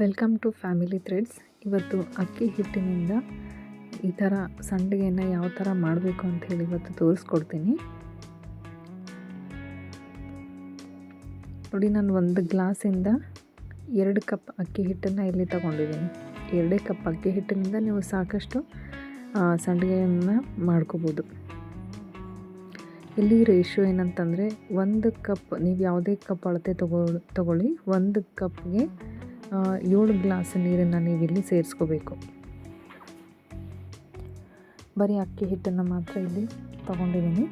Welcome to family Threads. ಇವತ್ತು ಅಕ್ಕಿ ಹಿಟ್ಟಿನಿಂದ ಈ ಥರ ಸಂಡಿಗೆಯನ್ನು ಯಾವ ಥರ ಮಾಡಬೇಕು ಅಂಥೇಳಿ ಇವತ್ತು ತೋರಿಸ್ಕೊಡ್ತೀನಿ. ನೋಡಿ, ನಾನು 1 ಗ್ಲಾಸಿಂದ 2 ಕಪ್ ಅಕ್ಕಿ ಹಿಟ್ಟನ್ನು ಇಲ್ಲಿ ತಗೊಂಡಿದ್ದೀನಿ. 2 ಕಪ್ ಅಕ್ಕಿ ಹಿಟ್ಟಿನಿಂದ ನೀವು ಸಾಕಷ್ಟು ಸಂಡಿಗೆಯನ್ನು ಮಾಡ್ಕೋಬೋದು. ಇಲ್ಲಿ ರೇಷಿಯೋ ಏನಂತಂದರೆ 1 ಕಪ್, ನೀವು ಯಾವುದೇ ಕಪ್ ಅಳತೆ ತಗೊಳ್ಳಿ, 1 ಕಪ್ಗೆ 7 ಗ್ಲಾಸ್ ನೀರನ್ನು ನೀವಿಲ್ಲಿ ಸೇರಿಸ್ಕೋಬೇಕು. ಬರೀ ಅಕ್ಕಿ ಹಿಟ್ಟನ್ನು ಮಾತ್ರ ಇಲ್ಲಿ ತಗೊಂಡಿದ್ದೀನಿ.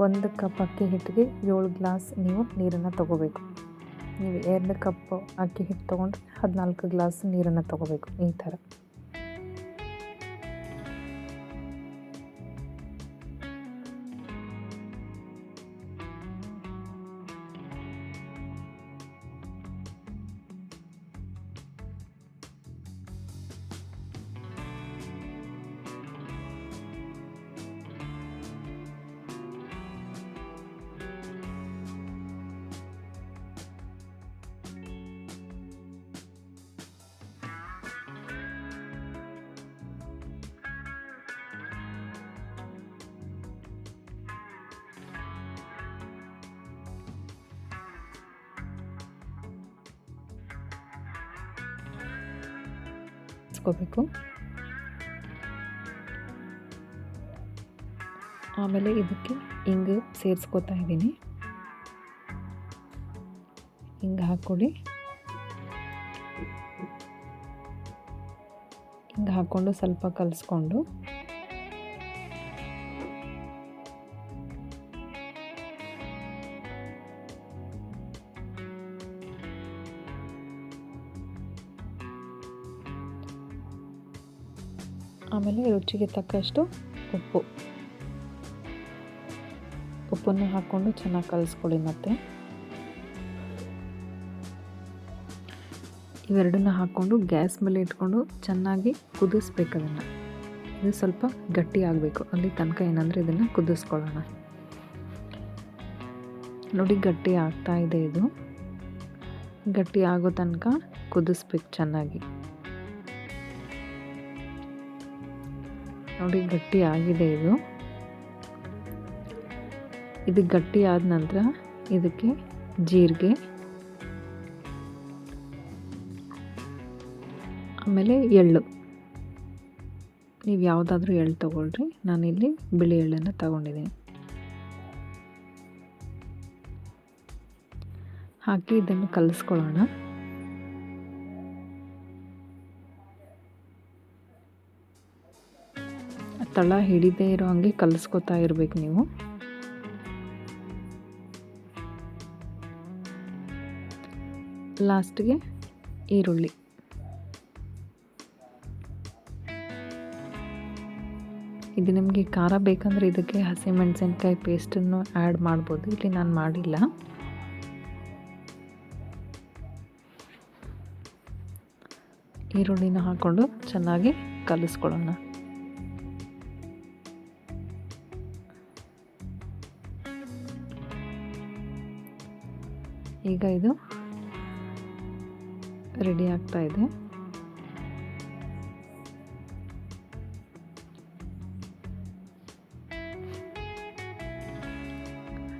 1 ಕಪ್ ಅಕ್ಕಿ ಹಿಟ್ಟಿಗೆ 7 ಗ್ಲಾಸ್ ನೀವು ನೀರನ್ನು ತಗೋಬೇಕು. ನೀವು 2 ಕಪ್ ಅಕ್ಕಿ ಹಿಟ್ಟು ತೊಗೊಂಡ್ರೆ 14 ಗ್ಲಾಸ್ ನೀರನ್ನು ತಗೋಬೇಕು. ಈ ಥರ ಬೇಕು. ಆಮೇಲೆ ಇದಕ್ಕೆ ಹಿಂಗೆ ಸೇರಿಸ್ಕೊತಾ ಇದ್ದೀನಿ. ಹಿಂಗೆ ಹಾಕ್ಕೊಳ್ಳಿ. ಹಿಂಗೆ ಹಾಕ್ಕೊಂಡು ಸ್ವಲ್ಪ ಕಲಿಸ್ಕೊಂಡು ಆಮೇಲೆ ರುಚಿಗೆ ತಕ್ಕಷ್ಟು ಉಪ್ಪನ್ನು ಹಾಕ್ಕೊಂಡು ಚೆನ್ನಾಗಿ ಕಲಿಸ್ಕೊಳ್ಳಿ. ಮತ್ತು ಇವೆರಡನ್ನ ಹಾಕ್ಕೊಂಡು ಗ್ಯಾಸ್ ಮೇಲೆ ಇಟ್ಕೊಂಡು ಚೆನ್ನಾಗಿ ಕುದಿಸ್ಬೇಕು. ಅದನ್ನು ಇದು ಸ್ವಲ್ಪ ಗಟ್ಟಿ ಆಗಬೇಕು. ಅಲ್ಲಿ ತನಕ ಏನಂದರೆ ಇದನ್ನು ಕುದಿಸ್ಕೊಳ್ಳೋಣ. ನೋಡಿ, ಗಟ್ಟಿ ಆಗ್ತಾ ಇದೆ. ಇದು ಗಟ್ಟಿ ಆಗೋ ತನಕ ಕುದಿಸ್ಬೇಕು ಚೆನ್ನಾಗಿ. ನೋಡಿ, ಗಟ್ಟಿ ಆಗಿದೆ. ಇದು ಗಟ್ಟಿ ಆದ ನಂತರ ಇದಕ್ಕೆ ಜೀರಿಗೆ, ಆಮೇಲೆ ಎಳ್ಳು, ನೀವು ಯಾವುದಾದ್ರೂ ಎಳ್ಳು ತಗೊಳ್ರಿ. ನಾನಿಲ್ಲಿ ಬಿಳಿ ಎಳ್ಳನ್ನು ತಗೊಂಡಿದ್ದೀನಿ. ಹಾಕಿ ಇದನ್ನು ಕಲಿಸ್ಕೊಳ್ಳೋಣ. ತಳ ಹಿಡಿದೇ ಇರೋ ಹಾಗೆ ಕಲಿಸ್ಕೊತಾ ಇರಬೇಕು ನೀವು. ಲಾಸ್ಟ್ಗೆ ಈರುಳ್ಳಿ, ಇದು ನಿಮಗೆ ಖಾರ ಬೇಕಂದರೆ ಇದಕ್ಕೆ ಹಸಿಮೆಣಸಿನ್ಕಾಯಿ ಪೇಸ್ಟನ್ನು ಆ್ಯಡ್ ಮಾಡ್ಬೋದು. ಇಲ್ಲಿ ನಾನು ಮಾಡಿಲ್ಲ. ಈರುಳ್ಳಿನ ಹಾಕ್ಕೊಂಡು ಚೆನ್ನಾಗಿ ಕಲಿಸ್ಕೊಳ್ಳೋಣ. ಈಗ ಇದು ರೆಡಿ ಆಗ್ತಾ ಇದೆ.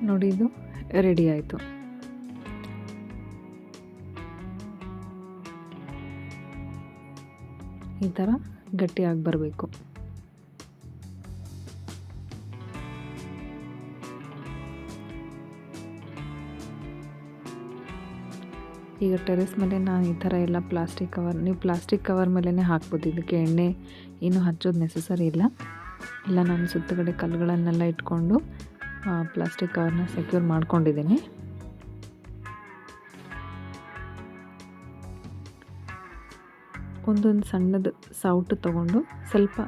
ನೋಡಿ, ಇದು ರೆಡಿ ಆಯಿತು. ಈ ಥರ ಗಟ್ಟಿಯಾಗಿ ಬರಬೇಕು. ಈಗ ಟೆರೆಸ್ ಮೇಲೆ ನಾನು ಈ ಥರ ಎಲ್ಲ ಪ್ಲಾಸ್ಟಿಕ್ ಕವರ್, ನೀವು ಪ್ಲಾಸ್ಟಿಕ್ ಕವರ್ ಮೇಲೇ ಹಾಕ್ಬೋದು. ಇದಕ್ಕೆ ಎಣ್ಣೆ ಏನು ಹಚ್ಚೋದು ನೆಸಸರಿ ಇಲ್ಲ. ನಾನು ಸುತ್ತಗಡೆ ಕಲ್ಲುಗಳನ್ನೆಲ್ಲ ಇಟ್ಕೊಂಡು ಪ್ಲಾಸ್ಟಿಕ್ ಕವರ್ನ ಸೆಕ್ಯೂರ್ ಮಾಡ್ಕೊಂಡಿದ್ದೀನಿ. ಒಂದೊಂದು ಸಣ್ಣದು ಸೌಟು ತಗೊಂಡು ಸ್ವಲ್ಪ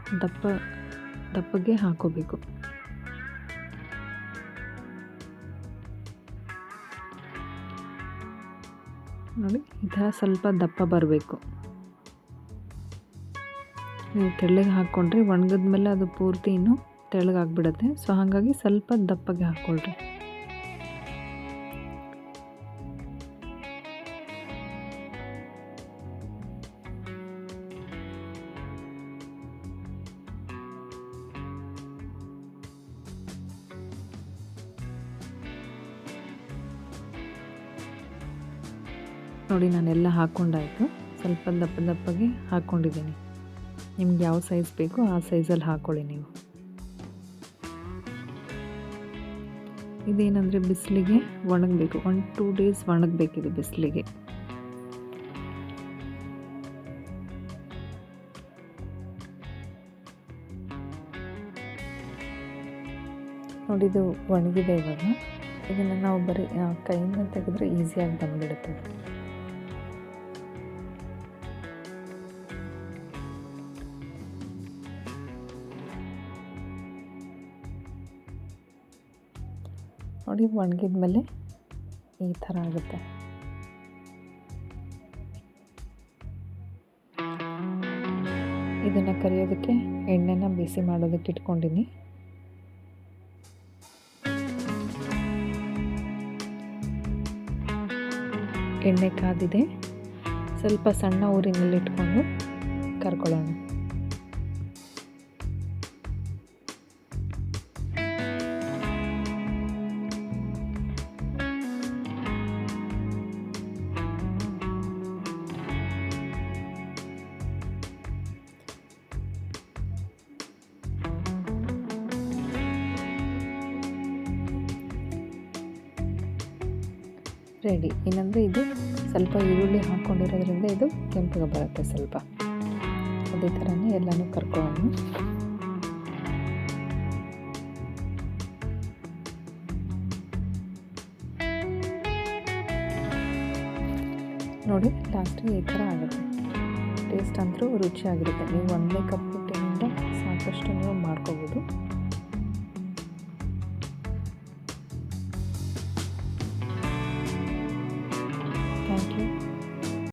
ದಪ್ಪಗೆ ಹಾಕೋಬೇಕು. ನೋಡಿ, ಈ ಥರ ಸ್ವಲ್ಪ ದಪ್ಪ ಬರಬೇಕು. ನೀವು ತೆಳ್ಳಗೆ ಹಾಕ್ಕೊಂಡ್ರೆ ಒಣಗಿದ ಮೇಲೆ ಅದು ಪೂರ್ತಿ ಇನ್ನೂ ತೆಳ್ಳಗಾಗ್ಬಿಡುತ್ತೆ. ಸೊ ಹಾಗಾಗಿ ಸ್ವಲ್ಪ ದಪ್ಪಗೆ ಹಾಕ್ಕೊಳ್ರಿ. ನೋಡಿ ನಾನೆಲ್ಲ ಹಾಕ್ಕೊಂಡಾಯಿತು. ಸ್ವಲ್ಪ ದಪ್ಪ ದಪ್ಪಗೆ ಹಾಕ್ಕೊಂಡಿದ್ದೀನಿ. ನಿಮ್ಗೆ ಯಾವ ಸೈಜ್ ಬೇಕೋ ಆ ಸೈಜಲ್ಲಿ ಹಾಕ್ಕೊಳ್ಳಿ ನೀವು. ಇದೇನಂದರೆ ಬಿಸಿಲಿಗೆ ಒಣಗಬೇಕು. 1-2 ಡೇಸ್ ಒಣಗಬೇಕಿದು ಬಿಸಿಲಿಗೆ. ನೋಡಿ ಇದು ಒಣಗಿದೆ ಇವಾಗ. ಇದನ್ನು ನಾವು ಬರೀ ಕೈಯಿಂದ ತೆಗೆದ್ರೆ ಈಸಿಯಾಗಿ ಬಂದುಬಿಡುತ್ತೆ. ನೋಡಿ ಒಣಗಿದ ಮೇಲೆ ಈ ಥರ ಆಗುತ್ತೆ. ಇದನ್ನು ಕರಿಯೋದಕ್ಕೆ ಎಣ್ಣೆನ ಬಿಸಿ ಮಾಡೋದಕ್ಕೆ ಇಟ್ಕೊಂಡಿನಿ. ಎಣ್ಣೆ ಕಾದಿದೆ. ಸ್ವಲ್ಪ ಸಣ್ಣ ಊರಿನಲ್ಲಿ ಇಟ್ಕೊಂಡು ಕರ್ಕೊಳ್ಳೋಣ. ರೆಡಿ. ಏನಂದರೆ ಇದು ಸ್ವಲ್ಪ ಈರುಳ್ಳಿ ಹಾಕ್ಕೊಂಡಿರೋದ್ರಿಂದ ಇದು ಕೆಂಪಗೆ ಬರುತ್ತೆ ಸ್ವಲ್ಪ. ಅದೇ ಥರನೇ ಎಲ್ಲನೂ ಕರ್ಕೊಳ್ಳೋಣ. ನೋಡಿ ಲಾಸ್ಟಿಗೆ ಈ ಥರ ಆಗುತ್ತೆ. ಟೇಸ್ಟ್ ಅಂತೂ ರುಚಿಯಾಗಿರುತ್ತೆ. ನೀವು 1 ಕಪ್ ಹಿಟ್ಟಿನಿಂದ ಸಾಕಷ್ಟು ನೀವು ಮಾಡ್ಕೋಬೋದು. Thank you.